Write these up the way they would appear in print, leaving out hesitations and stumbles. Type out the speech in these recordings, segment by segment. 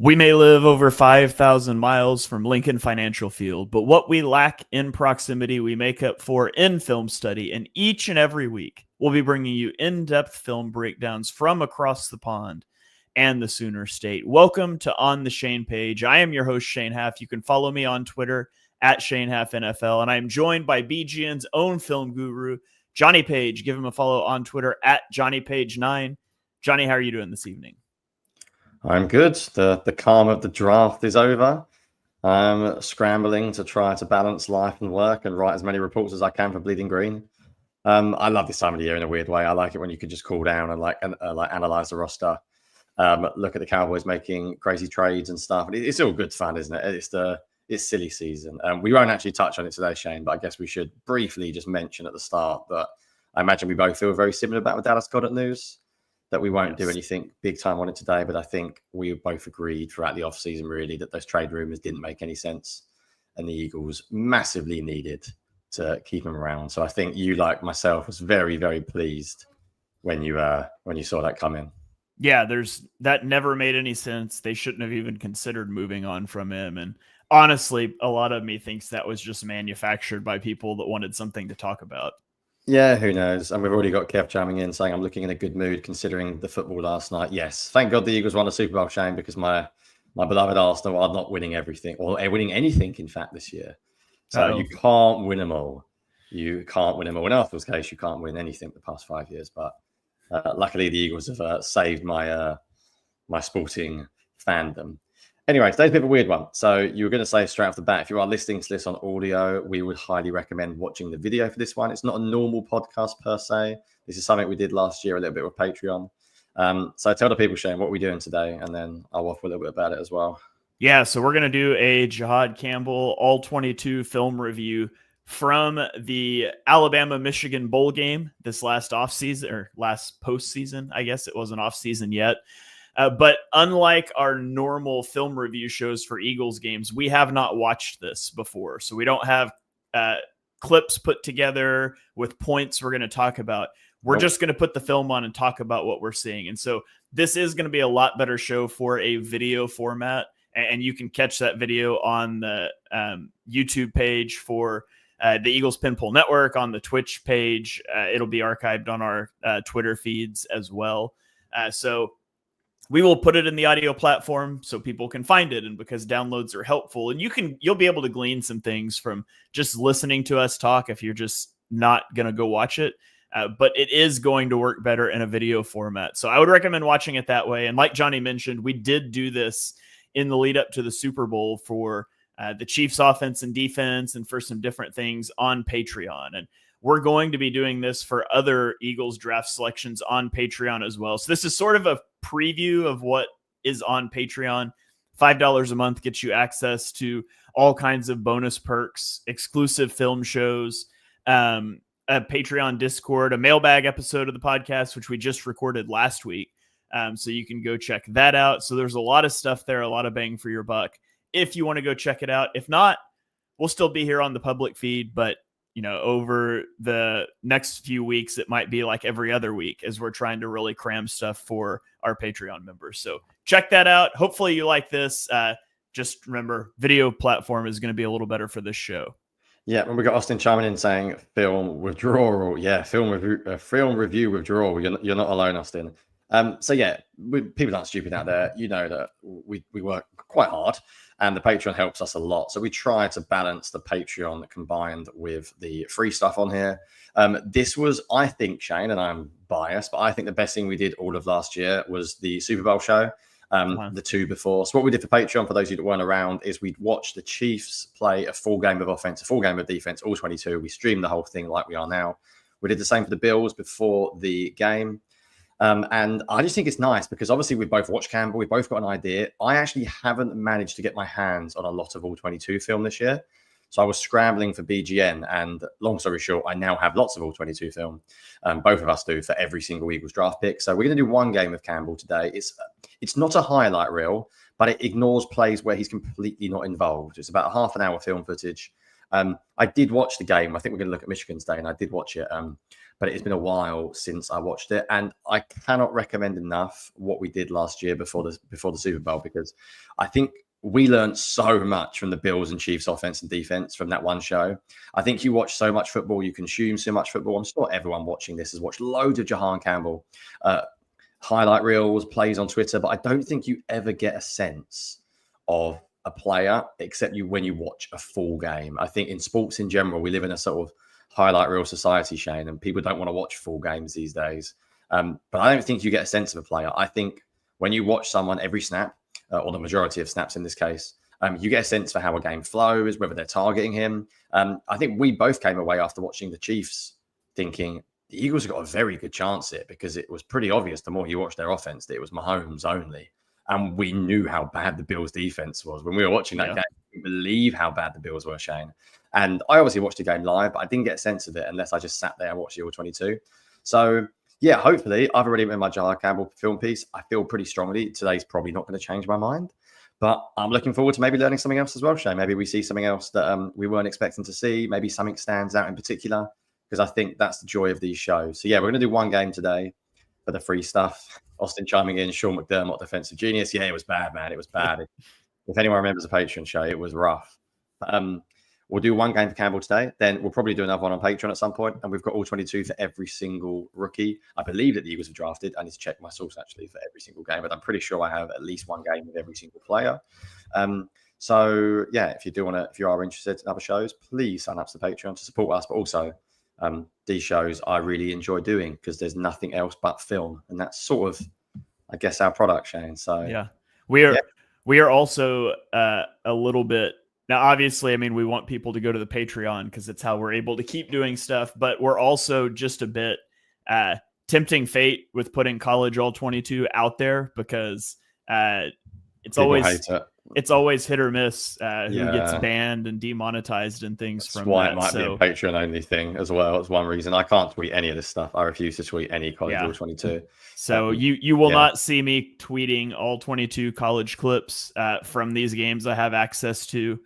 We may live over 5,000 miles from Lincoln Financial Field, but what we lack in proximity, we make up for in film study. And each and every week, we'll be bringing you in-depth film breakdowns from across the pond and the Sooner State. Welcome to On the Shane page. I am your host, Shane Haff. You can follow me on Twitter at Shane Haff NFL, and I am joined by BGN's own film guru, Jonny Page. Give him a follow on Twitter at JohnnyPage9. Jonny, how are you doing this evening? I'm good. The calm of the draft is over. I'm scrambling to try to balance life and work and write as many reports as I can for Bleeding Green. I love this time of the year in a weird way. I like it when you can just cool down and analyze the roster, look at the Cowboys making crazy trades and stuff. It's all good fun, isn't it? It's silly season. We won't actually touch on it today, Shane, but I guess we should briefly just mention at the start that I imagine we both feel very similar about the Dallas Goedert news. That we won't do anything big time on it today, but I think we both agreed throughout the offseason, really, that those trade rumors didn't make any sense. And the Eagles massively needed to keep him around. So I think you, like myself, was very, very pleased when you saw that come in. Yeah, that never made any sense. They shouldn't have even considered moving on from him. And honestly, a lot of me thinks that was just manufactured by people that wanted something to talk about. Yeah, who knows? And we've already got Kev chiming in saying I'm looking in a good mood considering the football last night. Yes, thank God the Eagles won the Super Bowl, Shane, because my beloved Arsenal are not winning everything or winning anything, in fact, this year. So you can't win them all. You can't win them all. In Arsenal's case, you can't win anything the past 5 years. But luckily, the Eagles have saved my sporting fandom. Anyway, today's a bit of a weird one. So you were going to say straight off the bat, if you are listening to this on audio, we would highly recommend watching the video for this one. It's not a normal podcast per se. This is something we did last year a little bit with Patreon. So tell the people, Shane, what we're doing today, and then I'll waffle a little bit about it as well. Yeah, so we're going to do a Jihaad Campbell All-22 film review from the Alabama-Michigan bowl game this last offseason, or last postseason. I guess it wasn't offseason yet. But unlike our normal film review shows for Eagles games, we have not watched this before. So we don't have clips put together with points we're going to talk about. We're just going to put the film on and talk about what we're seeing. And so this is going to be a lot better show for a video format. And you can catch that video on the YouTube page for the Eagles Pinpool Network, on the Twitch page. It'll be archived on our Twitter feeds as well. So we will put it in the audio platform so people can find it, and because downloads are helpful, and you'll be able to glean some things from just listening to us talk if you're just not going to go watch it. But it is going to work better in a video format. So I would recommend watching it that way. And like Jonny mentioned, we did do this in the lead up to the Super Bowl for the Chiefs offense and defense and for some different things on Patreon. And we're going to be doing this for other Eagles draft selections on Patreon as well. So this is sort of a preview of what is on Patreon. $5 a month gets you access to all kinds of bonus perks, exclusive film shows, a Patreon Discord, a mailbag episode of the podcast, which we just recorded last week. So you can go check that out. So there's a lot of stuff there, a lot of bang for your buck if you want to go check it out. If not, we'll still be here on the public feed, but over the next few weeks, it might be like every other week as we're trying to really cram stuff for our Patreon members. So check that out. Hopefully you like this. Just remember, video platform is going to be a little better for this show. Yeah, and we got Austin chiming in saying film withdrawal. Yeah, film review withdrawal. You're not alone, Austin. So yeah, people aren't stupid out there. You know that we work quite hard, and the Patreon helps us a lot. So we try to balance the Patreon combined with the free stuff on here. This was, I think, Shane, and I'm biased, but I think the best thing we did all of last year was the Super Bowl show, the two before. So what we did for Patreon, for those of you that weren't around, is we'd watch the Chiefs play a full game of offense, a full game of defense, all 22. We streamed the whole thing like we are now. We did the same for the Bills before the game. And I just think it's nice because obviously we both watched Campbell. We both got an idea. I actually haven't managed to get my hands on a lot of All-22 film this year. So I was scrambling for BGN, and long story short, I now have lots of All-22 film. Both of us do, for every single Eagles draft pick. So we're going to do one game of Campbell today. It's not a highlight reel, but it ignores plays where he's completely not involved. It's about half an hour film footage. I did watch the game. I think we're going to look at Michigan today, and I did watch it. But it's been a while since I watched it, and I cannot recommend enough what we did last year before the Super Bowl, because I think we learned so much from the Bills and Chiefs offense and defense from that one show. I think you watch so much football, you consume so much football. I'm sure everyone watching this has watched loads of Jihaad Campbell highlight reels, plays on Twitter, but I don't think you ever get a sense of a player except when you watch a full game. I think in sports in general, we live in a sort of highlight reel society, Shane, and people don't want to watch full games these days. But I don't think you get a sense of a player. I think when you watch someone every snap, or the majority of snaps in this case, you get a sense for how a game flows, whether they're targeting him. I think we both came away after watching the Chiefs thinking the Eagles have got a very good chance here, because it was pretty obvious the more you watched their offense that it was Mahomes only. And we knew how bad the Bills' defense was. When we were watching that game, we couldn't believe how bad the Bills were, Shane. And I obviously watched the game live, but I didn't get a sense of it unless I just sat there and watched the All-22. So, yeah, hopefully, I've already written my Jihaad Campbell film piece. I feel pretty strongly today's probably not going to change my mind. But I'm looking forward to maybe learning something else as well, Shane. Maybe we see something else that we weren't expecting to see. Maybe something stands out in particular, because I think that's the joy of these shows. So, yeah, we're going to do one game today for the free stuff. Austin chiming in, Sean McDermott, defensive genius. Yeah, it was bad, man. It was bad. If anyone remembers the Patreon show, it was rough. We'll do one game for Campbell today. Then we'll probably do another one on Patreon at some point. And we've got All-22 for every single rookie. I believe that the Eagles have drafted. I need to check my source, actually, for every single game. But I'm pretty sure I have at least one game with every single player. So, yeah, if you are interested in other shows, please sign up to the Patreon to support us. But also, these shows I really enjoy doing, because there's nothing else but film. And that's sort of, I guess, our product, Shane. So, yeah, we are also a little bit. Now, obviously, I mean, we want people to go to the Patreon because it's how we're able to keep doing stuff. But we're also just a bit tempting fate with putting college All-22 out there, because it's always hit or miss who gets banned and demonetized and things. That's from why that. It might be a Patreon only thing as well. It's one reason I can't tweet any of this stuff. I refuse to tweet any college All-22. So you will not see me tweeting All-22 college clips from these games I have access to,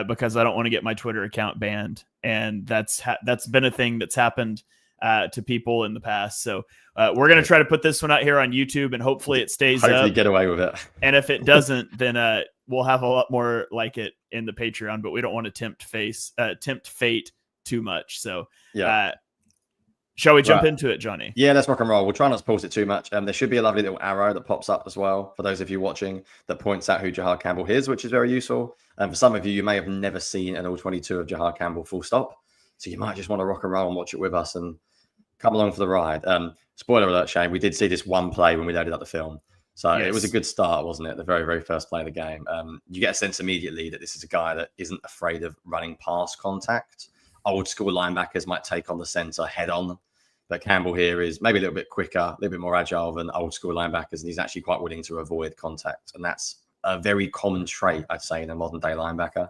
because I don't want to get my Twitter account banned. And that's been a thing that's happened to people in the past. So we're going to try to put this one out here on YouTube, and hopefully it stays up. Hopefully get away with it. And if it doesn't, then we'll have a lot more like it in the Patreon, but we don't want to tempt fate too much. So shall we jump into it, Johnny? Yeah, let's rock and roll. We'll try not to pause it too much. There should be a lovely little arrow that pops up as well for those of you watching that points out who Jihaad Campbell is, which is very useful. And for some of you, you may have never seen an All-22 of Jihaad Campbell full stop. So you might just want to rock and roll and watch it with us and come along for the ride. Spoiler alert, Shane, we did see this one play when we loaded up the film. So It was a good start, wasn't it? The very, very first play of the game. You get a sense immediately that this is a guy that isn't afraid of running past contact. Old school linebackers might take on the center head on. But Campbell here is maybe a little bit quicker, a little bit more agile than old school linebackers. And he's actually quite willing to avoid contact. And that's a very common trait, I'd say, in a modern day linebacker.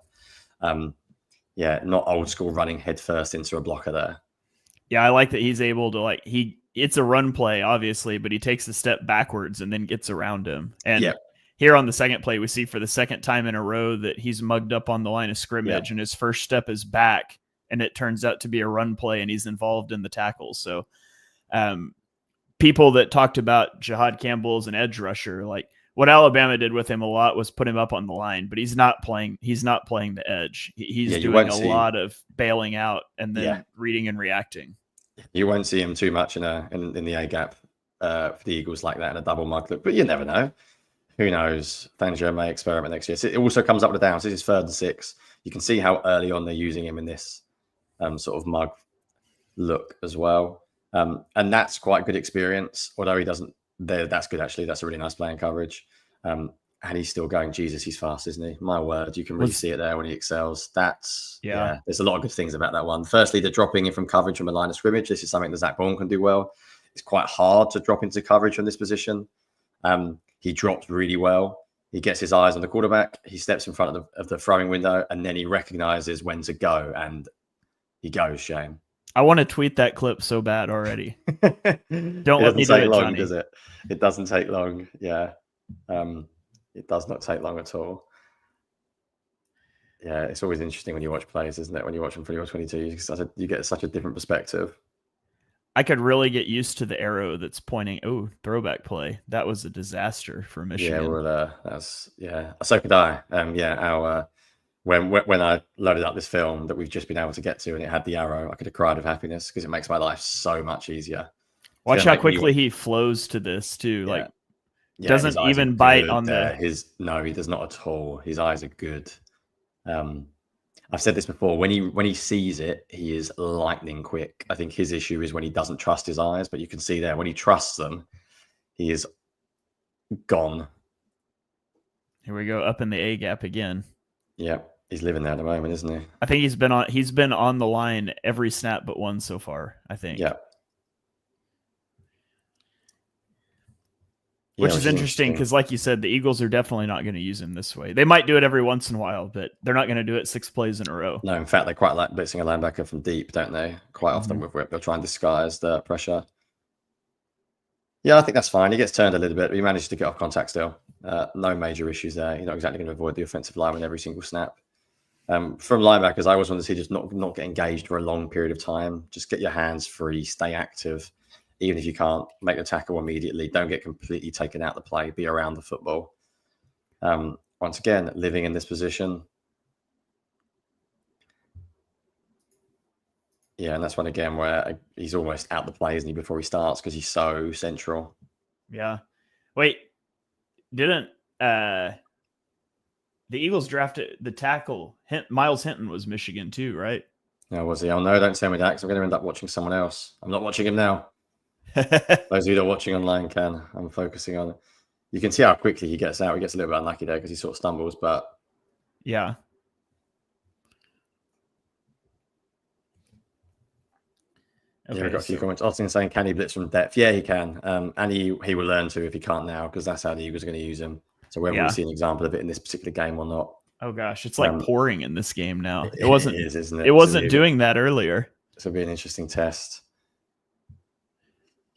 Not old school running head first into a blocker there. Yeah, I like that he's able to it's a run play, obviously, but he takes a step backwards and then gets around him. And here on the second play, we see for the second time in a row that he's mugged up on the line of scrimmage, and his first step is back, and it turns out to be a run play, and he's involved in the tackles. So people that talked about Jihaad Campbell as an edge rusher, like what Alabama did with him a lot was put him up on the line, but he's not playing the edge. He's doing a lot of bailing out and then reading and reacting. You won't see him too much in the A gap for the Eagles like that in a double mug look, but you never know. Who knows? Fangio may experiment next year. So it also comes up with the downs. This is 3rd and 6. You can see how early on they're using him in this sort of mug look as well. And that's quite good experience, although he doesn't. That's good, actually. That's a really nice playing coverage. And he's still going, Jesus, he's fast, isn't he? My word, you can really see it there when he excels. There's a lot of good things about that one. Firstly, the dropping in from coverage from the line of scrimmage. This is something that Zach Bourne can do well. It's quite hard to drop into coverage from this position. He dropped really well. He gets his eyes on the quarterback. He steps in front of the throwing window, and then he recognizes when to go, and he goes, Shane. I want to tweet that clip so bad already. Don't let me do it, long, Johnny. does it? It doesn't take long. Yeah. It does not take long at all. Yeah, it's always interesting when you watch plays, isn't it? When you watch them for your 22, you get such a different perspective. I could really get used to the arrow that's pointing. Oh, throwback play. That was a disaster for Michigan. Yeah, well, so could I. When I loaded up this film that we've just been able to get to, and it had the arrow, I could have cried of happiness because it makes my life so much easier. Watch how quickly he flows to this too. Yeah. Like, doesn't even bite on the. No, he does not at all. His eyes are good. I've said this before. When he sees it, he is lightning quick. I think his issue is when he doesn't trust his eyes, but you can see there when he trusts them, he is gone. Here we go, up in the A gap again. Yeah, he's living there at the moment, isn't he? I think he's been on the line every snap but one so far, I think. Yeah. Which is interesting because, like you said, the Eagles are definitely not going to use him this way. They might do it every once in a while, but they're not going to do it 6 plays in a row. No, in fact, they quite like blitzing a linebacker from deep, don't they? Quite often with whip, they'll try and disguise the pressure. Yeah, I think that's fine. He gets turned a little bit, but he managed to get off contact still. No major issues there. You're not exactly going to avoid the offensive lineman every single snap. From linebackers, I always want to see just not get engaged for a long period of time. Just get your hands free, stay active. Even if you can't make the tackle immediately, don't get completely taken out of the play. Be around the football. Once again, living in this position. Yeah, and that's one again where he's almost out the play, isn't he, before he starts because he's so central. Yeah. Wait, didn't the Eagles drafted the tackle? Miles Hinton was Michigan too, right? No, was he? Oh no, don't tell me that because I'm going to end up watching someone else. I'm not watching him now. Those of you that are watching online can. I'm focusing on it. You can see how quickly he gets out. He gets a little bit unlucky there because he sort of stumbles, but yeah. Okay, yeah, we've got a few comments. Austin saying, can he blitz from depth? Yeah, he can. And he will learn to if he can't now because that's how the Eagles are going to use him. So whether we see an example of it in this particular game or not. Oh gosh, it's like pouring in this game now. It is, isn't it? It wasn't doing that earlier. This will be an interesting test.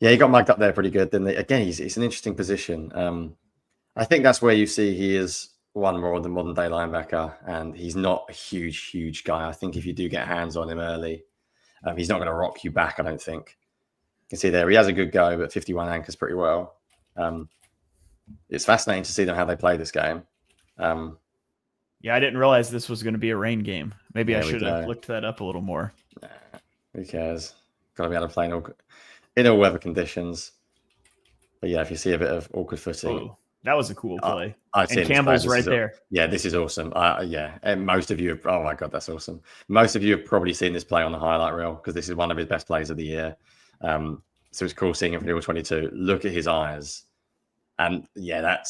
Yeah, he got mic'd up there pretty good. Then again, it's an interesting position. I think that's where you see he is one more of the modern day linebacker, and he's not a huge guy. I think if you do get hands on him early, he's not going to rock you back. I don't think. You can see there he has a good go, but 51 anchors pretty well. It's fascinating to see them how they play this game. Yeah, I didn't realize this was going to be a rain game. Maybe I should have looked that up a little more. Nah, who cares? Got to be able to play in all weather conditions. But yeah, if you see a bit of awkward footing. Oh, that was a cool play. I've seen Campbell's right there. Yeah, this is awesome. Yeah, and most of you oh my God, that's awesome. Most of you have probably seen this play on the highlight reel because this is one of his best plays of the year. So it's cool seeing him for the All-22. Look at his eyes. And yeah,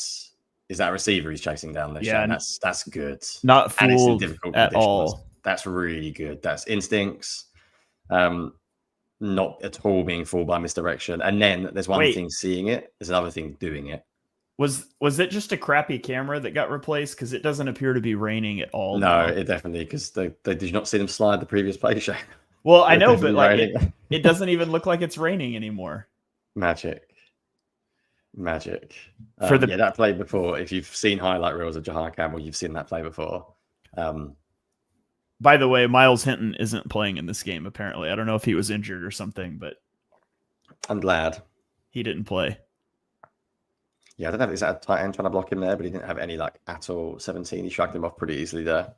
is that receiver he's chasing down there? Yeah, that's good. Not fooled at all. That's really good. That's instincts. Not at all being fooled by misdirection. And then there's one thing seeing it. There's another thing doing it. Was it just a crappy camera that got replaced? Because it doesn't appear to be raining at all. No, it definitely because they did not see them slide the previous play show. Well, I know, but like it doesn't even look like it's raining anymore. Magic. For that play before. If you've seen highlight reels of Jihaad Campbell, you've seen that play before. By the way, Miles Hinton isn't playing in this game. Apparently, I don't know if he was injured or something, but I'm glad he didn't play. Yeah, I don't know if it's a tight end trying to block him there, but he didn't have any luck at all. 17, he shrugged him off pretty easily there.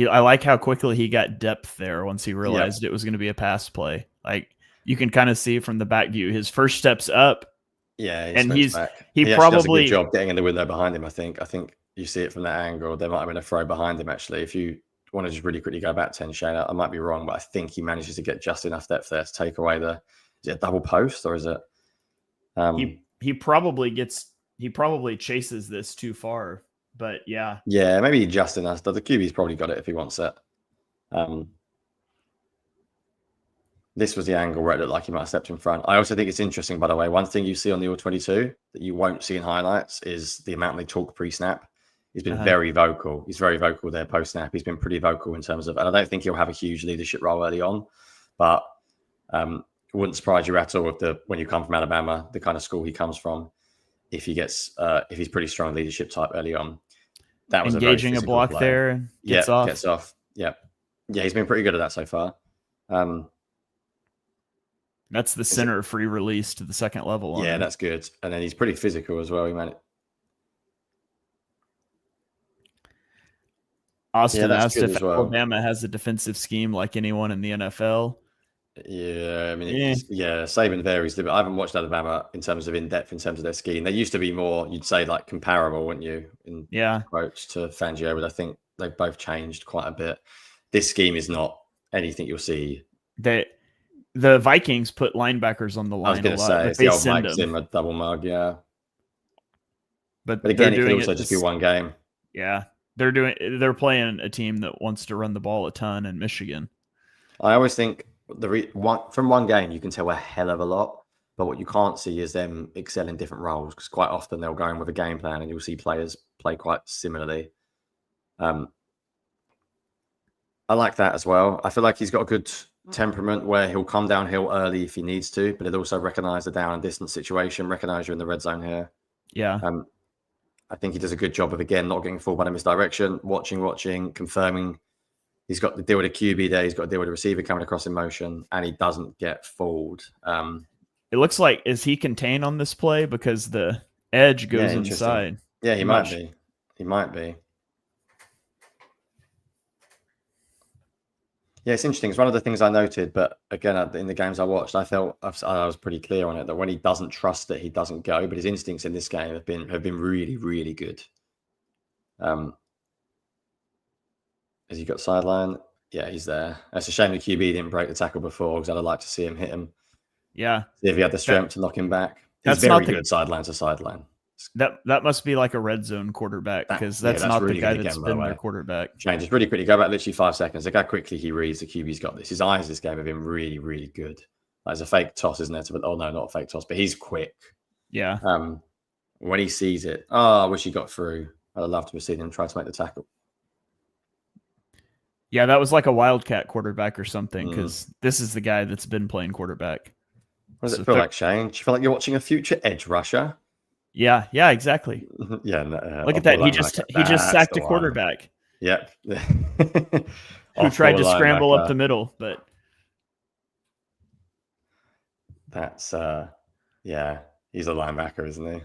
I like how quickly he got depth there once he realized it was going to be a pass play. Like you can kind of see from the back view, his first steps up. Yeah, and he probably does a good job getting in the window behind him. I think you see it from that angle. There might have been a throw behind him actually. If you want to just really quickly go back 10, Shane, I might be wrong, but I think he manages to get just enough depth there to take away is it a double post or is it? He probably chases this too far. But yeah, maybe just enough. The QB's probably got it if he wants it. This was the angle where it looked like he might have stepped in front. I also think it's interesting, by the way, one thing you see on the All-22 that you won't see in highlights is the amount they talk pre-snap. He's been very vocal. He's very vocal there post-snap. He's been pretty vocal in terms of, and I don't think he'll have a huge leadership role early on, but it wouldn't surprise you at all when you come from Alabama, the kind of school he comes from, if he's pretty strong leadership type early on. That was engaging a block play. There and gets off. Yeah. He's been pretty good at that so far. That's the center free release to the second level. Yeah, that's good. And then he's pretty physical as well. He managed. Austin asked if Alabama has a defensive scheme like anyone in the NFL. Yeah, I mean, Saban varies. I haven't watched Alabama in terms of in-depth, in terms of their scheme. They used to be more, you'd say, like comparable, wouldn't you? In approach to Fangio, but I think they've both changed quite a bit. This scheme is not anything you'll see. The Vikings put linebackers on the line. I was going to say, it's the old Mike Zimmer double mug, yeah. But again, it could also just be one game. Yeah, they're playing a team that wants to run the ball a ton in Michigan. I always think from one game you can tell a hell of a lot, but what you can't see is them excel in different roles, because quite often they'll go in with a game plan and you'll see players play quite similarly. I like that as well. I feel like he's got a good temperament where he'll come downhill early if he needs to, but he'll also recognize the down and distance situation, recognize you're in the red zone here. Yeah. I think he does a good job of, again, not getting full by the misdirection, watching, confirming. He's got to deal with a QB there. He's got to deal with a receiver coming across in motion, and he doesn't get fooled. It looks like, is he contained on this play because the edge goes inside? Yeah, he might be. He might be. Yeah, it's interesting. It's one of the things I noted, but again, in the games I watched, I felt I was pretty clear on it that when he doesn't trust it, he doesn't go. But his instincts in this game have been really, really good. Has he got sideline? Yeah, he's there. It's a shame the QB didn't break the tackle before, because I'd like to see him hit him. Yeah, see if he had the strength to knock him back. He's very good sideline to sideline. That must be like a red zone quarterback, because that's not really the guy that's been their quarterback. Shane, just really quickly, go back literally 5 seconds. Look how quickly he reads the QB's got this. His eyes this game have been really, really good. There's a fake toss, isn't there? Oh, no, not a fake toss, but he's quick. Yeah. When he sees it, I wish he got through. I'd love to have seen him try to make the tackle. Yeah, that was like a Wildcat quarterback or something, because this is the guy that's been playing quarterback. What does it feel like, Shane? Do you feel like you're watching a future edge rusher? Yeah, exactly. Yeah, look at that. He just sacked a quarterback. Yep. Who tried to scramble up the middle, but that's he's a linebacker, isn't he?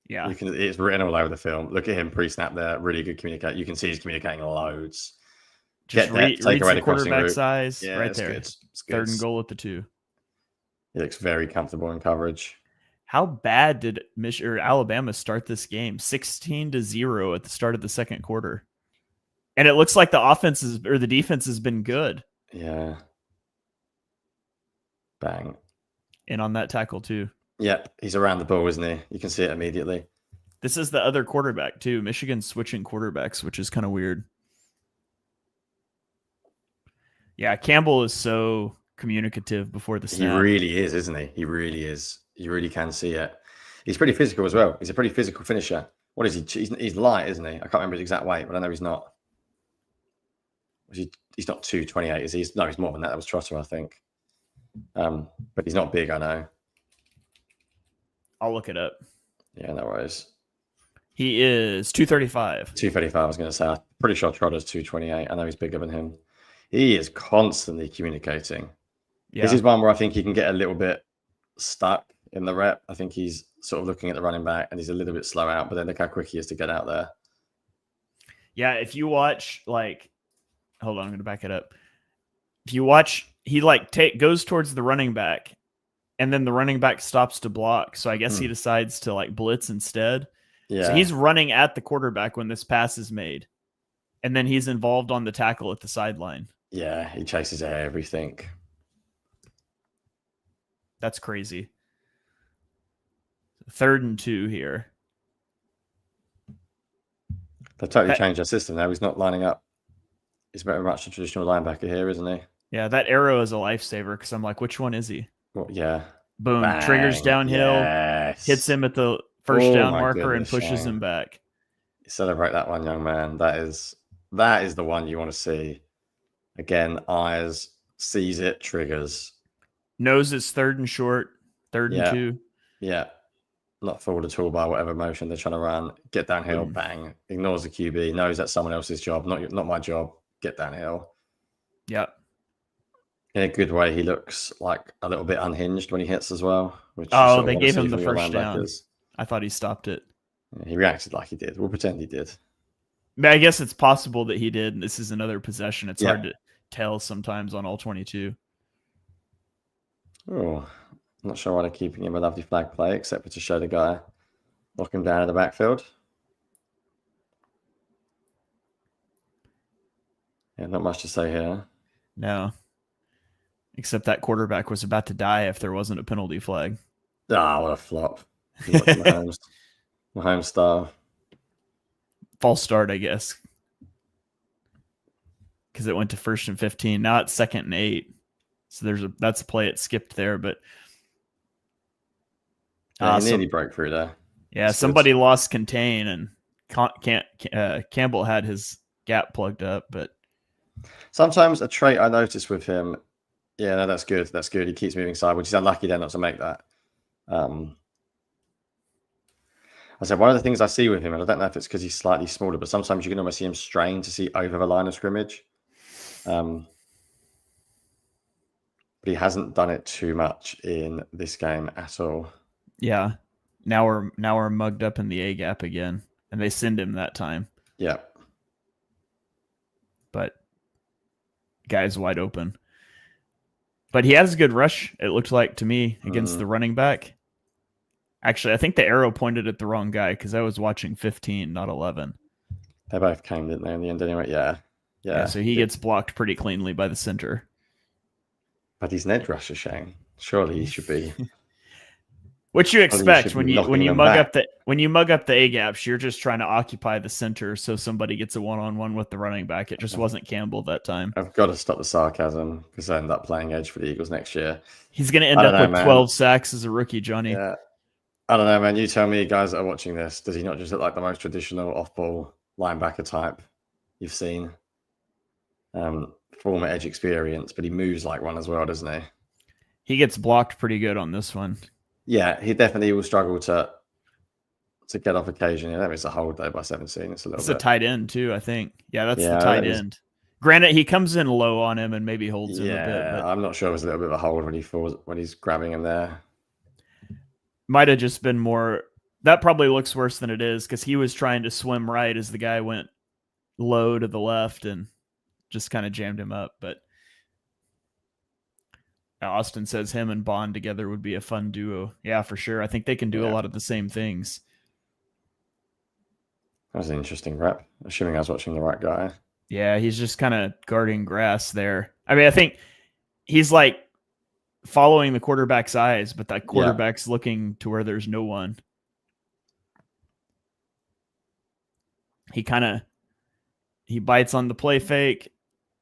Yeah. It's written all over the film. Look at him pre-snap there. Really good communicate. You can see he's communicating loads. Just take away the quarterback size right there. Good. It's good. 3rd and goal at the 2. He looks very comfortable in coverage. How bad did Alabama start this game? 16-0 at the start of the second quarter. And it looks like the defense has been good. Yeah. Bang. And on that tackle too. Yep. He's around the ball, isn't he? You can see it immediately. This is the other quarterback too. Michigan's switching quarterbacks, which is kind of weird. Yeah, Campbell is so communicative before the snap. He really is, isn't he? He really is. You really can see it. He's pretty physical as well. He's a pretty physical finisher. What is he? He's light, isn't he? I can't remember his exact weight, but I know he's not. He's not 228, is he? No, he's more than that. That was Trotter, I think. But he's not big, I know. I'll look it up. Yeah, no worries. He is 235. 235, I was going to say. I'm pretty sure Trotter's 228. I know he's bigger than him. He is constantly communicating. Yeah. This is one where I think he can get a little bit stuck in the rep. I think he's sort of looking at the running back and he's a little bit slow out, but then look how quick he is to get out there. Yeah, if you watch, hold on, I'm going to back it up. If you watch, he goes towards the running back, and then the running back stops to block. So I guess he decides to blitz instead. Yeah. So he's running at the quarterback when this pass is made, and then he's involved on the tackle at the sideline. Yeah, he chases everything. That's crazy. 3rd and 2 here. They've totally changed their system now. He's not lining up. He's very much a traditional linebacker here, isn't he? Yeah, that arrow is a lifesaver because I'm like, which one is he? Well, yeah. Boom, triggers Bang. downhill, hits Yes. him at the first Oh down my marker and goodness, pushes Shane. him back. Celebrate that one, young man. That is the one you want to see. Again, eyes, sees it, triggers. Knows it's 3rd and short, 3rd and Yeah. 2. Yeah. Not fooled at all by whatever motion they're trying to run. Get downhill, Boom. bang. Ignores the QB, knows that's someone else's job, not my job. Get downhill. Yep. In a good way, he looks like a little bit unhinged when he hits as well. Which Oh, they gave him the first down. I thought he stopped it. Yeah, he reacted like he did. We'll pretend he did. But I guess it's possible that he did. This is another possession. It's hard to tell sometimes on All-22. Oh, I'm not sure why they're keeping him a lovely flag play, except for to show the guy knock him down in the backfield. Yeah, not much to say here. No. Except that quarterback was about to die if there wasn't a penalty flag. Ah, what a flop. Mahomes style. False start, I guess. Because it went to 1st and 15. Now it's 2nd and 8. So that's a play it skipped there, but Yeah, he nearly broke through there. Yeah, somebody lost contain and Campbell had his gap plugged up, but sometimes a trait I notice with him, yeah, no, that's good. That's good. He keeps moving sideways. He's unlucky there not to make that. I said one of the things I see with him, and I don't know if it's because he's slightly smaller, but sometimes you can almost see him strain to see over the line of scrimmage. But he hasn't done it too much in this game at all. Yeah. Now we're mugged up in the A gap again, and they send him that time. Yeah. But guy's wide open. But he has a good rush, it looked like to me, against the running back. Actually, I think the arrow pointed at the wrong guy because I was watching 15, not 11. They both came, didn't they, in the end anyway? Yeah. So he gets blocked pretty cleanly by the center. But he's an edge rusher, Shane. Surely he should be. What you expect when you mug up the A gaps, you're just trying to occupy the center so somebody gets a one-on-one with the running back. It just wasn't Campbell that time. I've got to stop the sarcasm because I end up playing edge for the Eagles next year. He's going to end up with 12 sacks as a rookie, Jonny. Yeah. I don't know, man. You tell me, guys that are watching this, does he not just look like the most traditional off-ball linebacker type you've seen? Former edge experience, but he moves like one as well, doesn't he? He gets blocked pretty good on this one. Yeah, he definitely will struggle to get off occasion. Yeah, that was a hold though by 17. It's a tight end too, I think. Yeah, that's the tight end. Granted, he comes in low on him and maybe holds him a bit. But I'm not sure it was a little bit of a hold when he's grabbing him there. Might have just been more. That probably looks worse than it is because he was trying to swim right as the guy went low to the left and just kind of jammed him up. But Austin says him and Bond together would be a fun duo. Yeah, for sure. I think they can do a lot of the same things. That was an interesting rep, assuming I was watching the right guy. Yeah, he's just kind of guarding grass there. I mean, I think he's like following the quarterback's eyes, but that quarterback's looking to where there's no one. He bites on the play fake.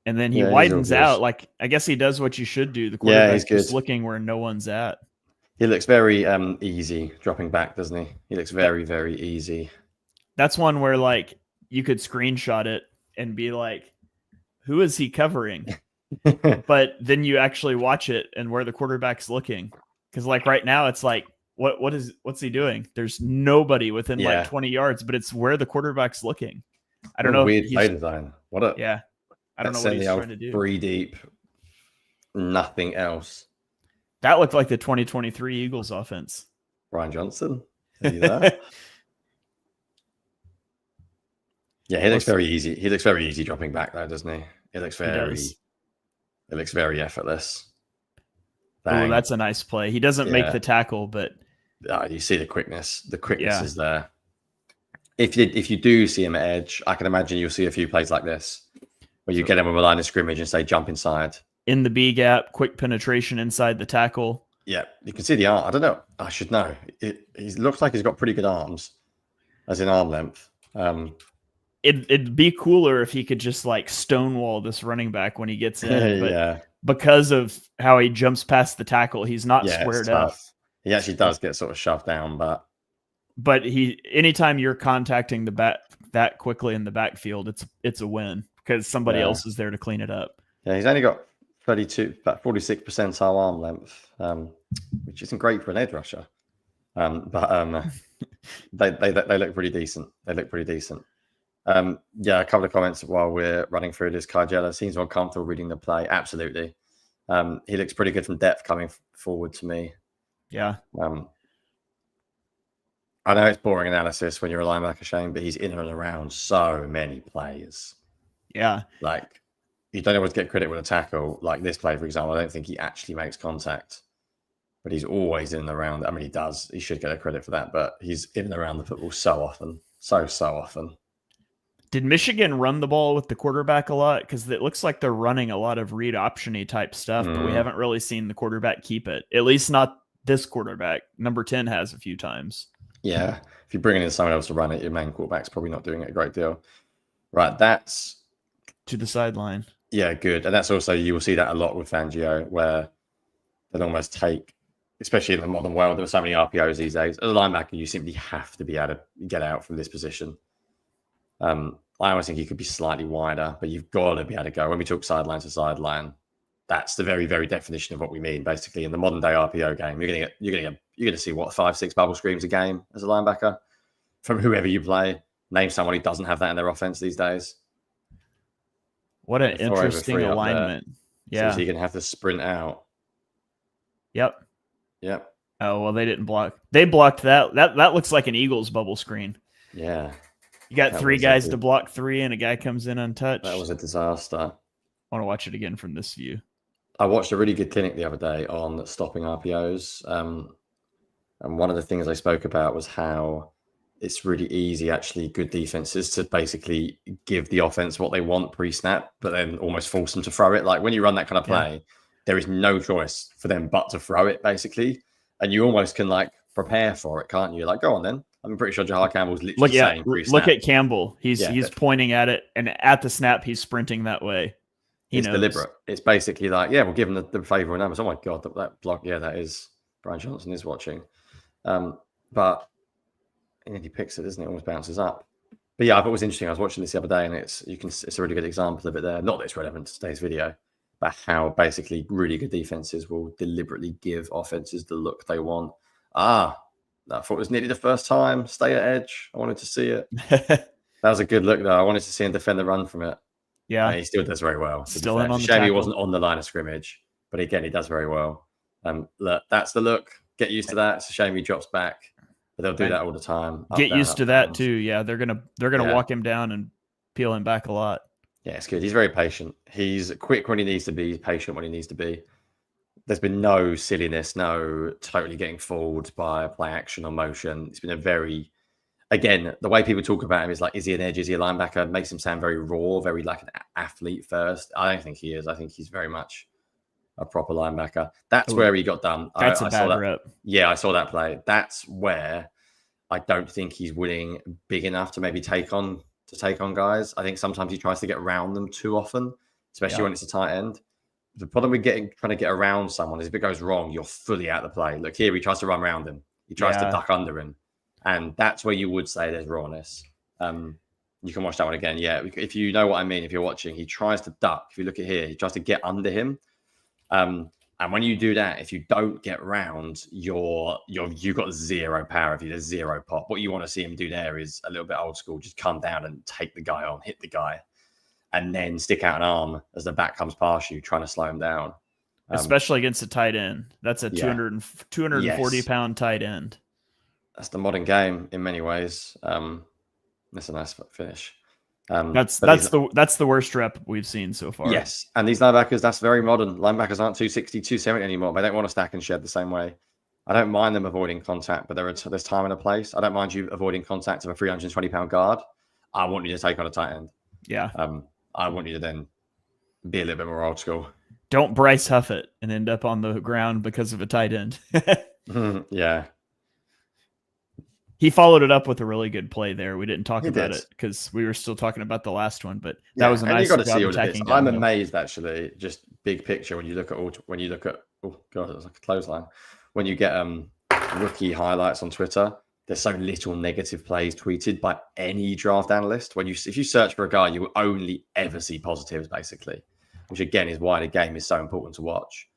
And then he widens out. Like, I guess he does what you should do. The quarterback's just looking where no one's at. He looks very easy dropping back, doesn't he? He looks very, very easy. That's one where, like, you could screenshot it and be like, who is he covering? But then you actually watch it and where the quarterback's looking. Because, like, right now, it's like, what's he doing? There's nobody within, like, 20 yards, but it's where the quarterback's looking. I don't know. Weird play design. I don't know what he's trying to do. 3 deep, nothing else. That looked like the 2023 Eagles offense. Brian Johnson, are you there? Yeah, he looks very easy. He looks very easy dropping back though, doesn't he? It looks very effortless. Oh, that's a nice play. He doesn't make the tackle, but you see the quickness. The quickness is there. If you do see him at edge, I can imagine you'll see a few plays like this. Where you get him on the line of scrimmage and say, jump inside. In the B gap, quick penetration inside the tackle. Yeah, you can see the arm. I don't know. I should know. He looks like he's got pretty good arms, as in arm length. it'd be cooler if he could just like stonewall this running back when he gets in, but Yeah. because of how he jumps past the tackle, he's not Yeah, it's squared up. tough. He actually does get sort of shoved down, But anytime you're contacting the back that quickly in the backfield, it's a win because somebody else is there to clean it up. Yeah, he's only got 32, about 46 percentile arm length, which isn't great for an edge rusher. But they look pretty decent. They look pretty decent. Yeah, a couple of comments while we're running through this. Kajela seems more comfortable reading the play. Absolutely. He looks pretty good from depth coming forward to me. Yeah. I know it's boring analysis when you're a linebacker, Shane, but he's in and around so many plays. Yeah. Like, you don't always get credit with a tackle. Like this play, for example, I don't think he actually makes contact, but he's always in and around. I mean, he does. He should get a credit for that, but he's in and around the football so often. So often. Did Michigan run the ball with the quarterback a lot? Because it looks like they're running a lot of read option-y type stuff, but we haven't really seen the quarterback keep it. At least not this quarterback. Number 10 has a few times. Yeah. If you're bringing in someone else to run it, your main quarterback's probably not doing it a great deal. Right. That's to the sideline. Yeah, good. And that's also, you will see that a lot with Fangio, where they'll almost take, especially in the modern world, there are so many RPOs these days. As a linebacker, you simply have to be able to get out from this position. I always think you could be slightly wider, but you've got to be able to go. When we talk sideline to sideline, that's the very, very definition of what we mean. Basically, in the modern day RPO game, you're going to see what 5-6 bubble screens a game as a linebacker from whoever you play. Name someone who doesn't have that in their offense these days. What an interesting alignment. Yeah, so you're going to have to sprint out. Yep. Oh well, they didn't block. They blocked that. That looks like an Eagles bubble screen. Yeah. You got three guys to block three, and a guy comes in untouched. That was a disaster. I want to watch it again from this view. I watched a really good clinic the other day on stopping RPOs. And one of the things I spoke about was how it's really easy, actually, good defenses to basically give the offense what they want pre-snap, but then almost force them to throw it. Like when you run that kind of play, there is no choice for them but to throw it, basically. And you almost can like prepare for it, can't you? Like, go on then. I'm pretty sure Jihaad Campbell's literally saying pre-snap. Look at Campbell. He's pointing at it, and at the snap, he's sprinting that way. It's deliberate. It's basically like, yeah, we'll give him the favorable numbers. Oh my God, that block. Yeah, that is Brian Johnson is watching. But he picks it, doesn't it? Almost bounces up. But yeah, I thought it was interesting. I was watching this the other day, and it's a really good example of it there. Not that it's relevant to today's video, but how basically really good defenses will deliberately give offenses the look they want. I thought it was nearly the first time. Stay at edge. I wanted to see it. That was a good look, though. I wanted to see him defend the run from it. Yeah, he still does very well. Still in on the shame tackle. He wasn't on the line of scrimmage, but again, he does very well. Look, that's the look. Get used to that. It's a shame he drops back, but they'll do that all the time. Get used to that too. Yeah, they're gonna walk him down and peel him back a lot. Yeah, it's good. He's very patient. He's quick when he needs to be, patient when he needs to be. There's been no silliness, no totally getting fooled by play action or motion. It's been a very, again, the way people talk about him is like, is he an edge? Is he a linebacker? It makes him sound very raw, very like an athlete first. I don't think he is. I think he's very much a proper linebacker. That's where he got done. That's a bad rep. Yeah, I saw that play. That's where I don't think he's winning big enough to maybe take on guys. I think sometimes he tries to get around them too often, especially when it's a tight end. The problem with trying to get around someone is if it goes wrong, you're fully out of the play. Look here, he tries to run around him. He tries to duck under him. And that's where you would say there's rawness. You can watch that one again. Yeah, if you know what I mean, if you're watching, he tries to duck. If you look at here, he tries to get under him. And when you do that, if you don't get round, you've got zero power. If there's zero pop, what you want to see him do there is a little bit old school. Just come down and take the guy on, hit the guy, and then stick out an arm as the back comes past you, trying to slow him down. Especially against a tight end. That's a 240-pound tight end. That's the modern game in many ways. That's a nice finish. That's the worst rep we've seen so far. Yes, and these linebackers, that's very modern. Linebackers aren't 260, 270 anymore. They don't want to stack and shed the same way. I don't mind them avoiding contact, but there's time and a place. I don't mind you avoiding contact of a 320-pound guard. I want you to take on a tight end. Yeah. I want you to then be a little bit more old school. Don't Bryce Huff it and end up on the ground because of a tight end. Yeah. He followed it up with a really good play there. We didn't talk He about did. it because we were still talking about the last one, but that Yeah, was a and you nice got to job see all of this. attacking I'm downhill. amazed, actually, just big picture when you look at oh god, it's like a clothesline. When you get rookie highlights on Twitter, there's so little negative plays tweeted by any draft analyst. If you search for a guy, you will only ever see positives, basically, which again is why the game is so important to watch.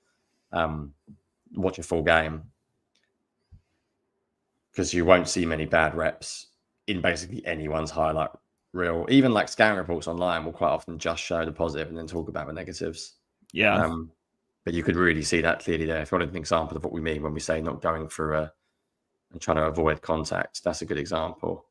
Watch a full game, because you won't see many bad reps in basically anyone's highlight reel. Even like scouting reports online will quite often just show the positive and then talk about the negatives. Yeah. But you could really see that clearly there. If you want an example of what we mean when we say not going through and trying to avoid contact, that's a good example.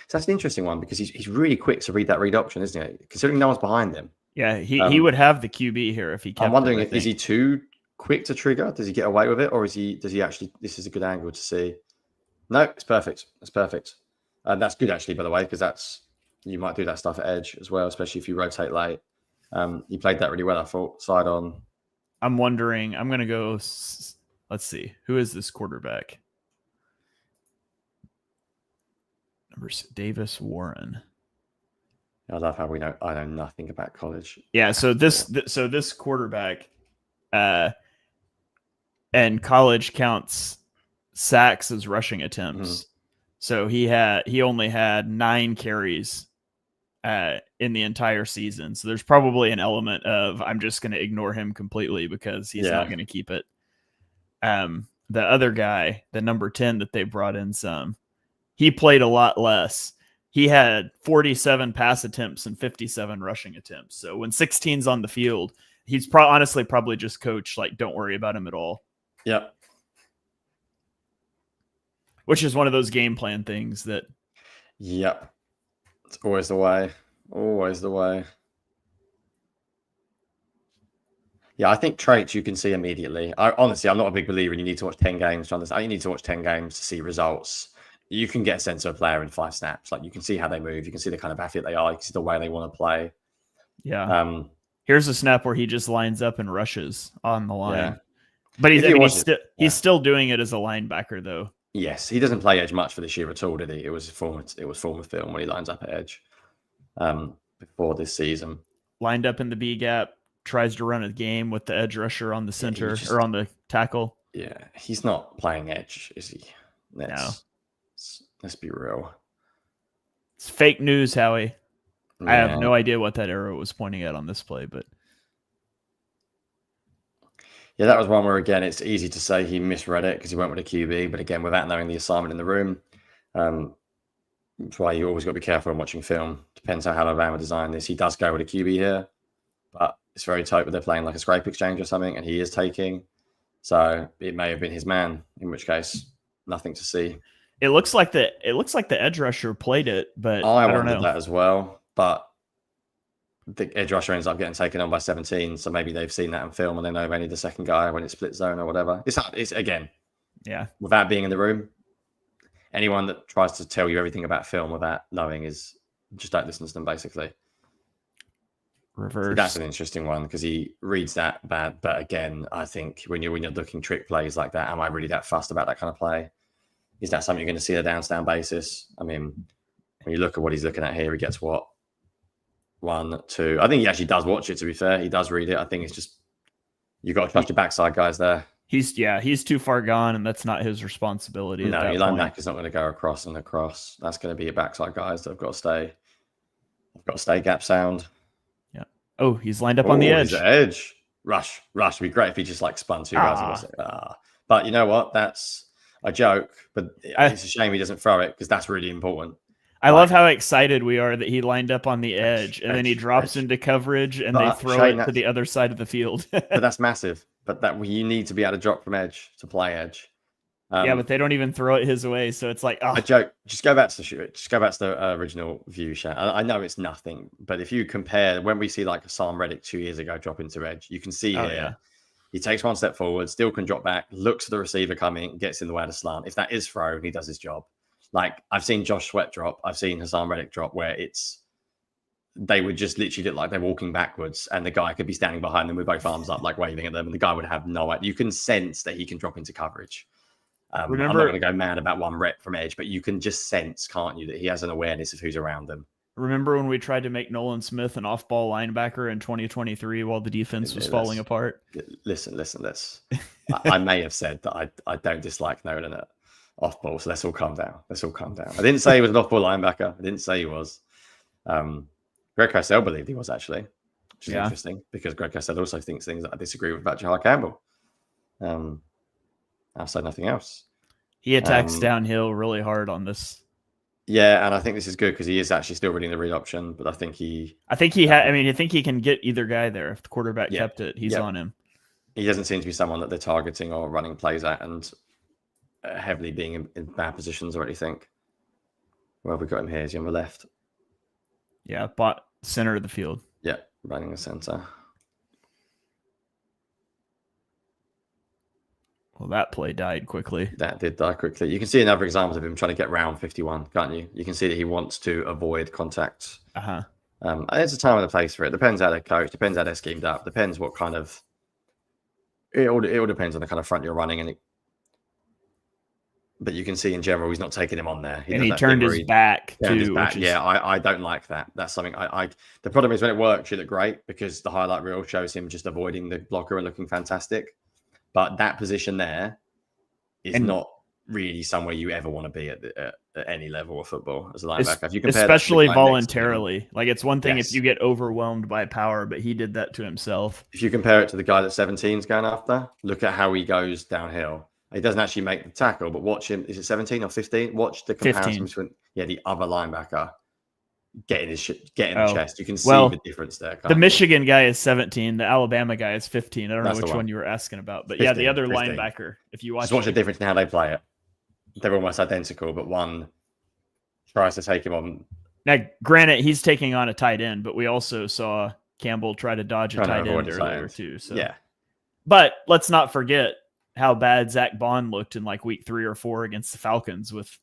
So that's an interesting one because he's really quick to read that read option, isn't he? Considering no one's behind him. Yeah, he would have the QB here if he kept I'm wondering it, is he too quick to trigger? Does he get away with it, or does he actually? This is a good angle to see. No, it's perfect. It's perfect. That's good actually, by the way, because you might do that stuff at edge as well, especially if you rotate late. You played that really well, I thought. Side on. I'm wondering. I'm going to go. Let's see. Who is this quarterback? Davis Warren. I love how I know nothing about college. Yeah. So this quarterback, and college counts sacks as rushing attempts. Mm-hmm. So he only had 9 carries in the entire season. So there's probably an element of I'm just going to ignore him completely because he's not going to keep it. The other guy, the number 10 that they brought in he played a lot less. He had 47 pass attempts and 57 rushing attempts. So when 16's on the field, he's honestly probably just coached, like, don't worry about him at all. Yep. Which is one of those game plan things that. Yep. It's always the way. Always the way. Yeah, I think traits you can see immediately. Honestly, I'm not a big believer in you need to watch 10 games to understand. You need to watch 10 games to see results. You can get a sense of a player in 5 snaps. Like, you can see how they move. You can see the kind of athlete they are. You can see the way they want to play. Yeah. Here's a snap where he just lines up and rushes on the line. Yeah. But he's still doing it as a linebacker, though. Yes, he doesn't play edge much for this year at all, did he? It was former film when he lines up at edge before this season. Lined up in the B gap, tries to run a game with the edge rusher on the center or on the tackle. Yeah, he's not playing edge, is he? Let's be real. It's fake news, Howie. Yeah. I have no idea what that arrow was pointing at on this play, but. Yeah, that was one where, again, it's easy to say he misread it because he went with a QB. But again, without knowing the assignment in the room, that's why you always got to be careful when watching film. Depends how Alabama designed this. He does go with a QB here, but it's very tight. But they're playing like a scrape exchange or something, and he is taking. So it may have been his man, in which case, nothing to see. It looks like the edge rusher played it, but I don't know that as well. But the edge rusher ends up getting taken on by 17, so maybe they've seen that in film and they know they need the second guy when it's split zone or whatever. It's again, yeah. Without being in the room, anyone that tries to tell you everything about film without knowing is just don't listen to them. Basically, reverse. So that's an interesting one because he reads that bad. But again, I think when you're looking trick plays like that, am I really that fussed about that kind of play? Is that something you're going to see on a down basis? I mean, when you look at what he's looking at here, he gets what? 1, 2. I think he actually does watch it, to be fair. He does read it. I think it's just you've got to trust your backside guys there. He's too far gone, and that's not his responsibility. No, your linebacker is not going to go across and across. That's going to be your backside guys that have got to stay. They've got to stay gap sound. Yeah. Oh, he's lined up on the edge. He's at edge. Rush. Would be great if he just like spun 2 guys. But you know what? That's a joke, but it's a shame he doesn't throw it because that's really important. I love how excited we are that he lined up on the edge and then he drops into coverage and they throw it to the other side of the field. But that's massive. But you need to be able to drop from edge to play edge. Yeah, but they don't even throw it his way, so it's like a joke. Just go back to the shoot. Just go back to the original view shot. I know it's nothing, but if you compare when we see like Hassan Reddick 2 years ago drop into edge, you can see here. He takes 1 step forward, still can drop back, looks at the receiver coming, gets in the way of the slant. If that is thrown, he does his job. Like, I've seen Josh Sweat drop. I've seen Hassan Reddick drop where they would just literally look like they're walking backwards and the guy could be standing behind them with both arms up, like waving at them. And the guy would have no idea. You can sense that he can drop into coverage. I'm not going to go mad about one rep from edge, but you can just sense, can't you, that he has an awareness of who's around him. Remember when we tried to make Nolan Smith an off-ball linebacker in 2023 while the defense was falling apart? Listen. I may have said that I don't dislike Nolan at off-ball, so let's all calm down. I didn't say he was an off-ball linebacker. I didn't say he was. Greg Cosell believed he was, actually, which is interesting, because Greg Cosell also thinks things that I disagree with about Jihaad Campbell. I've said nothing else. He attacks downhill really hard on this. Yeah, and I think this is good because he is actually still reading the read option, but I think he can get either guy there. If the quarterback kept it, he's on him. He doesn't seem to be someone that they're targeting or running plays at and heavily being in bad positions or anything. Where have we got him here? Is he on the left? Yeah, but center of the field. Yeah, running the center. Well, that play died quickly. That did die quickly. You can see another example of him trying to get round 51, can't you? You can see that he wants to avoid contact. There's a time and a place for it. Depends how they're coached. Depends how they're schemed up. Depends what kind of. It all depends on the kind of front you're running, but you can see in general he's not taking him on there. He turned his back too. Yeah, I don't like that. That's something The problem is when it works, you look great because the highlight reel shows him just avoiding the blocker and looking fantastic. But that position there is not really somewhere you ever want to be at any level of football as a linebacker. If you compare especially voluntarily. Like, it's one thing if you get overwhelmed by power, but he did that to himself. If you compare it to the guy that 17 is going after, look at how he goes downhill. He doesn't actually make the tackle, but watch him. Is it 17 or 15? Watch the comparison between the other linebacker getting the chest. You can see the difference there. The Michigan guy is 17. The Alabama guy is 15. I don't know which one you were asking about, but 15, the other 15. Linebacker. If you watch the difference in how they play it, they're almost identical, but one tries to take him on. Now, granted, he's taking on a tight end, but we also saw Campbell try to dodge a tight end earlier too. So but let's not forget how bad Zach Bond looked in like week 3 or 4 against the Falcons with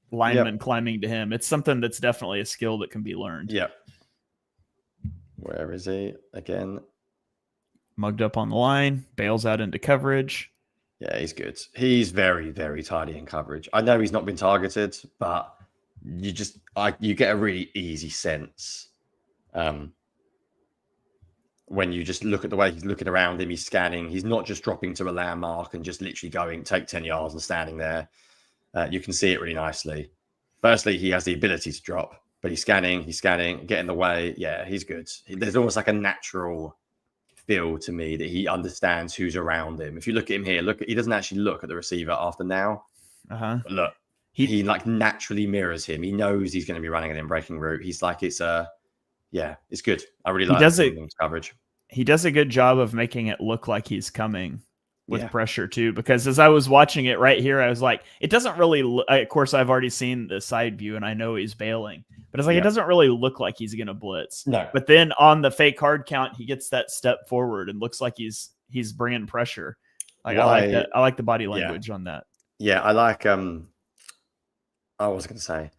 linemen climbing to him. It's something that's definitely a skill that can be learned. Yep. Where is he again? Mugged up on the line, bails out into coverage. Yeah, he's good. He's very, very tidy in coverage. I know he's not been targeted, but you get a really easy sense when you just look at the way he's looking around him. He's scanning. He's not just dropping to a landmark and just literally going take 10 yards and standing there. You can see it really nicely. Firstly, he has the ability to drop, but he's scanning, get in the way. Yeah, he's good. There's almost like a natural feel to me that he understands who's around him. If you look at him here, he doesn't actually look at the receiver after now. But look, he like naturally mirrors him. He knows he's going to be running at him, breaking route. He's like, it's good. I really like his coverage. He does a good job of making it look like he's coming with pressure too, because as I was watching it right here, I was like, it doesn't really of course I've already seen the side view and I know he's bailing, but it's like, it doesn't really look like he's going to blitz. No. But then on the fake hard count, he gets that step forward and looks like he's bringing pressure. Like, I like that. I like the body language on that. Yeah. I like, I was going to say,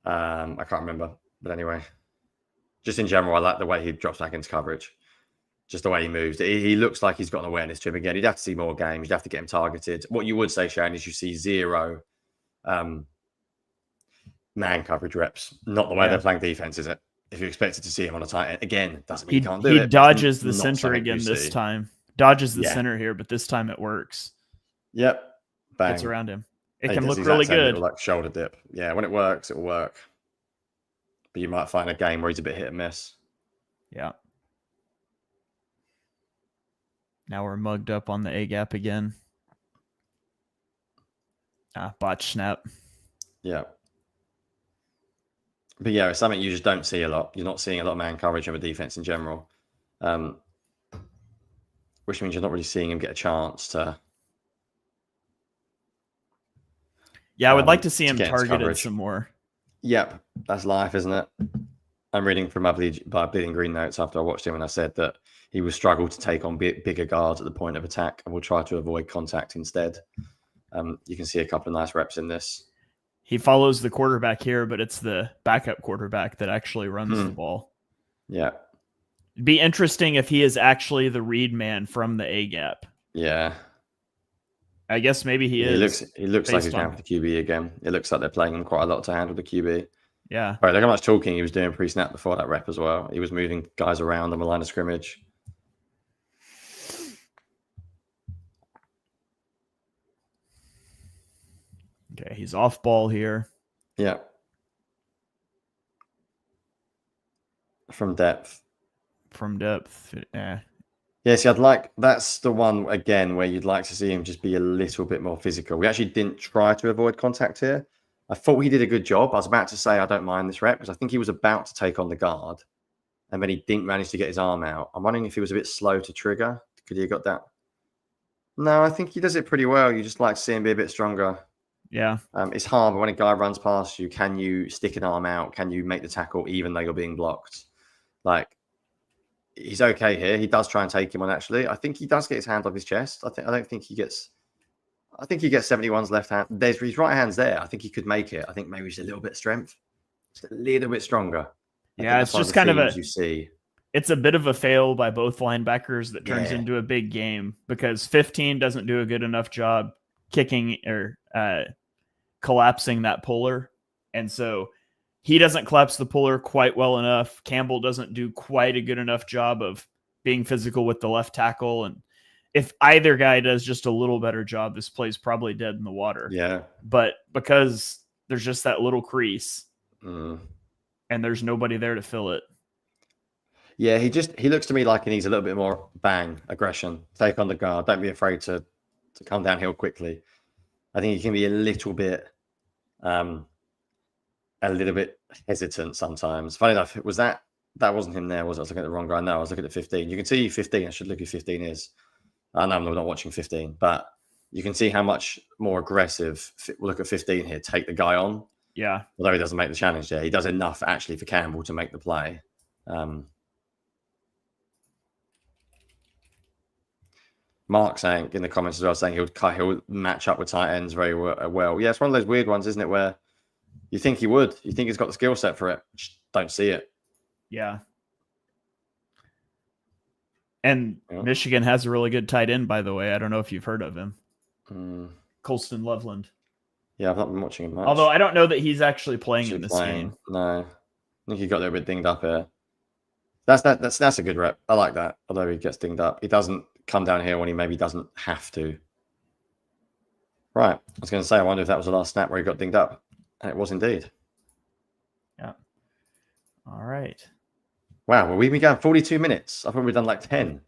I can't remember, but anyway, just in general, I like the way he drops back into coverage. Just the way he moves. He looks like he's got an awareness to him again. You'd have to see more games. You'd have to get him targeted. What you would say, Shane, is you see 0 man coverage reps. Not the way they're playing defense, is it? If you expected to see him on a tight end, again, doesn't mean he can't do it. He dodges the center again this time. Dodges the center here, but this time it works. Yep. Bang. Gets around him. It can look really good. Little, like, shoulder dip. Yeah, when it works, it will work. But you might find a game where he's a bit hit and miss. Yeah. Now we're mugged up on the A gap again. Botch snap. Yeah. But yeah, it's something you just don't see a lot. You're not seeing a lot of man coverage of a defense in general. Which means you're not really seeing him get a chance to. Yeah, I would like to see him targeted some more. Yep. That's life, isn't it? I'm reading from my Bleeding Green notes after I watched him, and I said that he will struggle to take on bigger guards at the point of attack and will try to avoid contact instead. You can see a couple of nice reps in this. He follows the quarterback here, but it's the backup quarterback that actually runs the ball. Yeah. It'd be interesting if he is actually the read man from the A gap. Yeah. I guess maybe he is. He looks like he's based on- going for the QB again. It looks like they're playing him quite a lot to handle the QB. Yeah. Right, look how much talking he was doing pre-snap before that rep as well. He was moving guys around on the line of scrimmage. Okay, he's off ball here. Yeah. From depth. Yeah. Yeah, see, that's the one again where you'd like to see him just be a little bit more physical. We actually didn't try to avoid contact here. I thought he did a good job. I was about to say I don't mind this rep because I think he was about to take on the guard and then he didn't manage to get his arm out. I'm wondering if he was a bit slow to trigger. Could he have got that? No, I think he does it pretty well. You just like to see him be a bit stronger. Yeah. It's hard, but when a guy runs past you, can you stick an arm out? Can you make the tackle even though you're being blocked? Like, he's okay here. He does try and take him on, actually. I think he does get his hand off his chest. I think he gets 71's left hand. There's his right hand's there. I think he could make it. I think maybe just a little bit of strength. Just a little bit stronger. Yeah, it's just kind of you see. It's a bit of a fail by both linebackers that turns into a big game because 15 doesn't do a good enough job kicking or collapsing that puller. And so he doesn't collapse the puller quite well enough. Campbell doesn't do quite a good enough job of being physical with the left tackle. And if either guy does just a little better job, this play's probably dead in the water. Yeah. But because there's just that little crease and there's nobody there to fill it. Yeah, he looks to me like he needs a little bit more aggression, take on the guard. Don't be afraid to come downhill quickly. I think he can be a little bit hesitant sometimes. Funny enough, that wasn't him there, was it? I was looking at the wrong guy. No, I was looking at 15. You can see 15. I should look who 15 is. I know I'm not watching 15, but you can see how much more aggressive. Look at 15 here. Take the guy on. Yeah. Although he doesn't make the challenge there, he does enough actually for Campbell to make the play. Mark saying in the comments as well, saying he'll match up with tight ends very well. Yeah, it's one of those weird ones, isn't it, where you think he would. You think he's got the skill set for it. Just don't see it. Yeah. And Michigan has a really good tight end, by the way. I don't know if you've heard of him. Colston Loveland. Yeah, I've not been watching him much. Although I don't know that he's actually playing in this game. No. I think he got a little bit dinged up here. That's a good rep. I like that. Although he gets dinged up. He doesn't come down here when he maybe doesn't have to. Right. I was going to say, I wonder if that was the last snap where he got dinged up. And it was indeed. Yeah. All right. Wow. Well, we've been going 42 minutes. I thought we'd done like 10.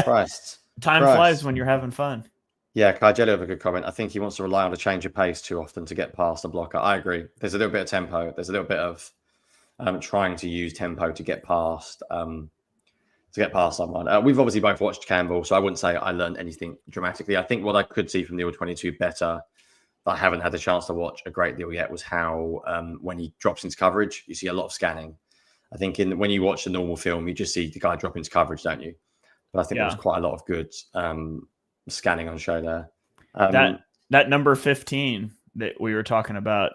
Christ. Time flies when you're having fun. Yeah, Kajeli have a good comment. I think he wants to rely on a change of pace too often to get past the blocker. I agree. There's a little bit of tempo. There's a little bit of trying to use tempo to get past someone. We've obviously both watched Campbell, so I wouldn't say I learned anything dramatically. I think what I could see from the All-22 better, that I haven't had the chance to watch a great deal yet, was how when he drops into coverage, you see a lot of scanning. I think when you watch the normal film, you just see the guy drop into coverage, don't you? But I think there was quite a lot of good scanning on show there. That number 15 that we were talking about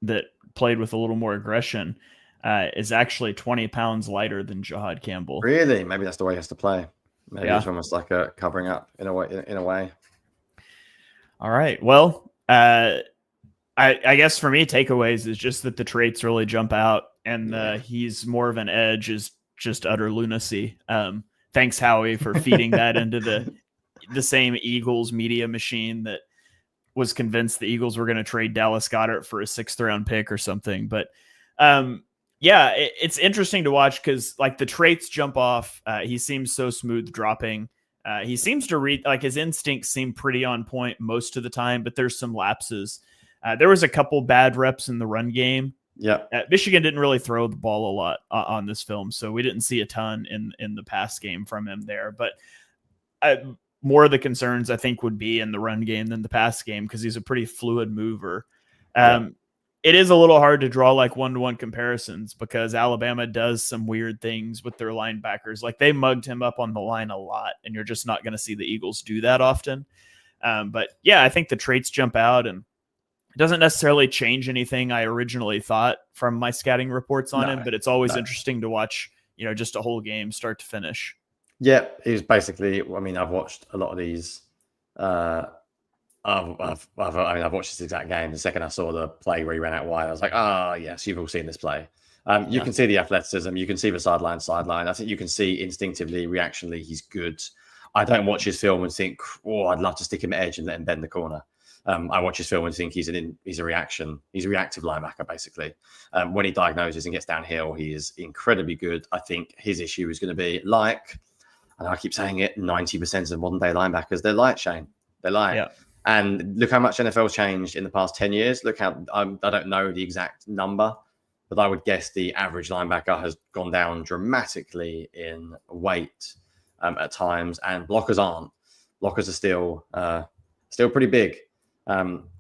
that played with a little more aggression is actually 20 pounds lighter than Jihaad Campbell. Really? Maybe that's the way he has to play. Maybe it's almost like a covering up in a way. All right. Well, I guess for me, takeaways is just that the traits really jump out, and he's more of an edge is just utter lunacy. Thanks, Howie, for feeding that into the same Eagles media machine that was convinced the Eagles were going to trade Dallas Goedert for a 6th round pick or something. But it's interesting to watch because like the traits jump off. He seems so smooth dropping. He seems to read, like his instincts seem pretty on point most of the time, but there's some lapses. There was a couple bad reps in the run game. Yeah. Michigan didn't really throw the ball a lot on this film, so we didn't see a ton in the pass game from him there. But more of the concerns, I think, would be in the run game than the pass game because he's a pretty fluid mover. It is a little hard to draw like one-to-one comparisons because Alabama does some weird things with their linebackers. Like they mugged him up on the line a lot, and you're just not going to see the Eagles do that often. But yeah, I think the traits jump out, and it doesn't necessarily change anything I originally thought from my scouting reports on him, but it's always interesting to watch, just a whole game start to finish. Yeah, he was basically, I've watched a lot of these. I've watched this exact game. The second I saw the play where he ran out wide, I was like, yes, you've all seen this play. You can see the athleticism. You can see the sideline. I think you can see instinctively, reactionally, he's good. I don't watch his film and think, I'd love to stick him at edge and let him bend the corner. I watch his film and think he's a reactive linebacker, basically. When he diagnoses and gets downhill, he is incredibly good. I think his issue is going to be and I keep saying it, 90% of modern day linebackers, they're light, Shane. They're light. Yeah. And look how much NFL's changed in the past 10 years. Look how, I don't know the exact number, but I would guess the average linebacker has gone down dramatically in weight at times, and blockers aren't. Blockers are still pretty big.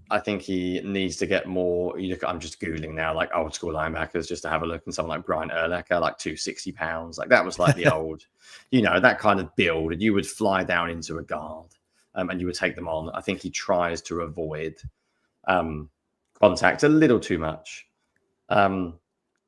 I think he needs to get more. I'm just Googling now, like old school linebackers, just to have a look. And someone like Brian Urlacher, like 260 pounds. Like that was like the old, that kind of build. And you would fly down into a guard and you would take them on. I think he tries to avoid contact a little too much.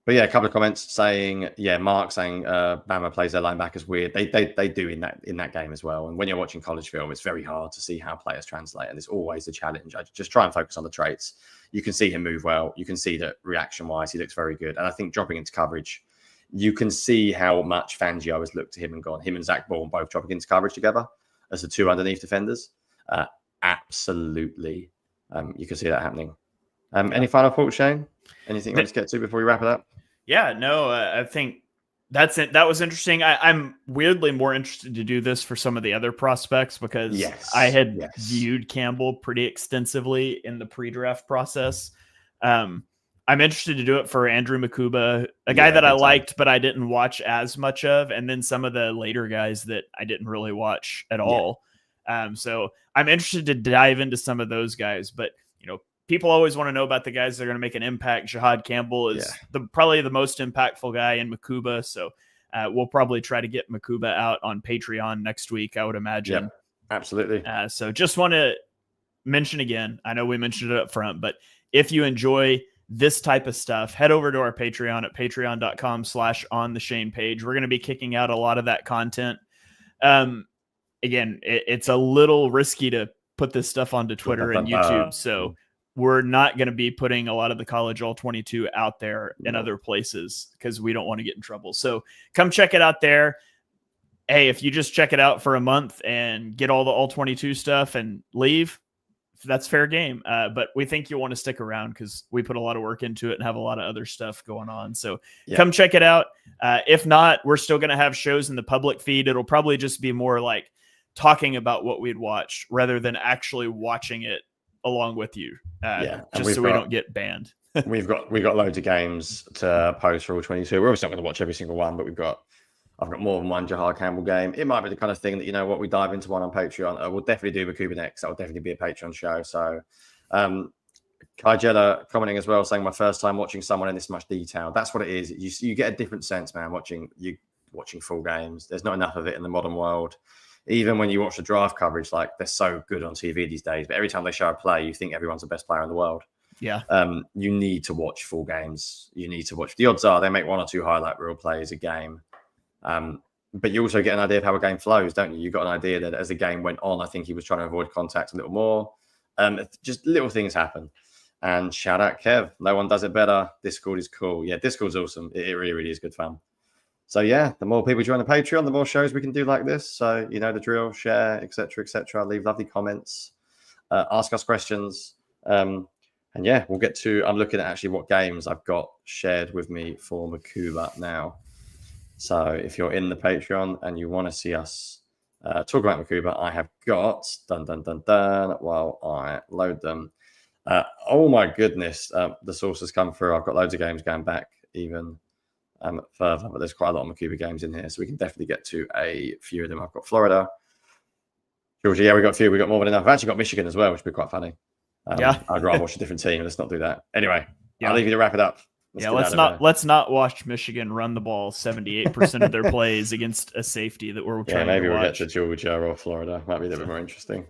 But yeah, a couple of comments saying, Mark saying Bama plays their linebackers weird. They do in that game as well. And when you're watching college film, it's very hard to see how players translate, and it's always a challenge. I just try and focus on the traits. You can see him move well. You can see that reaction-wise, he looks very good. And I think dropping into coverage, you can see how much Fangio has looked to him and gone. Him and Zach Bourne both dropping into coverage together as the two underneath defenders. Absolutely, you can see that happening. Any final thoughts, Shane? Anything you want to get to before we wrap it up? Yeah, no, I think that's it. That was interesting. I'm weirdly more interested to do this for some of the other prospects because I had viewed Campbell pretty extensively in the pre-draft process. I'm interested to do it for Andrew Makuba, a guy that I liked, but I didn't watch as much of, and then some of the later guys that I didn't really watch at all. So I'm interested to dive into some of those guys, but people always want to know about the guys that are going to make an impact. Jihaad Campbell is probably the most impactful guy in Makuba. So we'll probably try to get Makuba out on Patreon next week, I would imagine. Yep, absolutely. So just want to mention again, I know we mentioned it up front, but if you enjoy this type of stuff, head over to our Patreon at patreon.com/ontheshane page. We're going to be kicking out a lot of that content. Again, it's a little risky to put this stuff onto Twitter and YouTube. So we're not going to be putting a lot of the college All-22 out there in other places because we don't want to get in trouble. So come check it out there. Hey, if you just check it out for a month and get all the All-22 stuff and leave, that's fair game. But we think you'll want to stick around because we put a lot of work into it and have a lot of other stuff going on. So come check it out. If not, we're still going to have shows in the public feed. It'll probably just be more like talking about what we'd watch rather than actually watching it along with you, just so we don't get banned. we've got loads of games to post for All-22. We're obviously not going to watch every single one, but I've got more than one Jihaad Campbell game. It might be the kind of thing that, we dive into one on Patreon. We'll definitely do Makuba next. That will definitely be a Patreon show. So Kajella commenting as well, saying my first time watching someone in this much detail. That's what it is. You get a different sense, man, watching full games. There's not enough of it in the modern world. Even when you watch the draft coverage, like they're so good on TV these days, but every time they show a play, you think everyone's the best player in the world. Yeah. You need to watch full games. You need to watch. The odds are they make one or two highlight reel plays a game. But you also get an idea of how a game flows, don't you? You got an idea that as the game went on, I think he was trying to avoid contact a little more. Just little things happen. And shout out Kev. No one does it better. Discord is cool. Yeah, Discord's awesome. It really, really is good fun. So yeah, the more people join the Patreon, the more shows we can do like this. So you know the drill, share, etc., etc. Leave lovely comments, ask us questions, and yeah, we'll get to. I'm looking at actually what games I've got shared with me for Makuba now. So if you're in the Patreon and you want to see us talk about Makuba, I have got while I load them. Oh my goodness, the sources come through. I've got loads of games going back even. Further, but there's quite a lot of Makuba games in here, so we can definitely get to a few of them. I've got Florida, Georgia. Yeah, we got a few. We got more than enough. I've actually got Michigan as well, which would be quite funny. I'd rather watch a different team. Let's not do that. Anyway, I'll leave you to wrap it up. Let's not watch Michigan run the ball 78% of their plays against a safety that we're trying to maybe we'll watch. get to Georgia or Florida. Might be a little bit more interesting.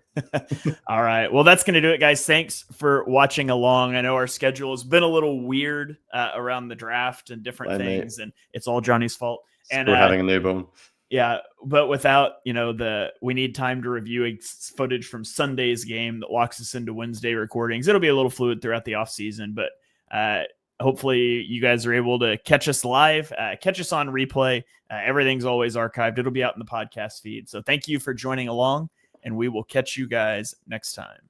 All right. Well, that's going to do it, guys. Thanks for watching along. I know our schedule has been a little weird around the draft and different things, and it's all Johnny's fault. And we're having a newborn. Yeah, but without, we need time to review footage from Sunday's game that locks us into Wednesday recordings. It'll be a little fluid throughout the off season, but hopefully you guys are able to catch us live, catch us on replay. Everything's always archived. It'll be out in the podcast feed. So thank you for joining along, and we will catch you guys next time.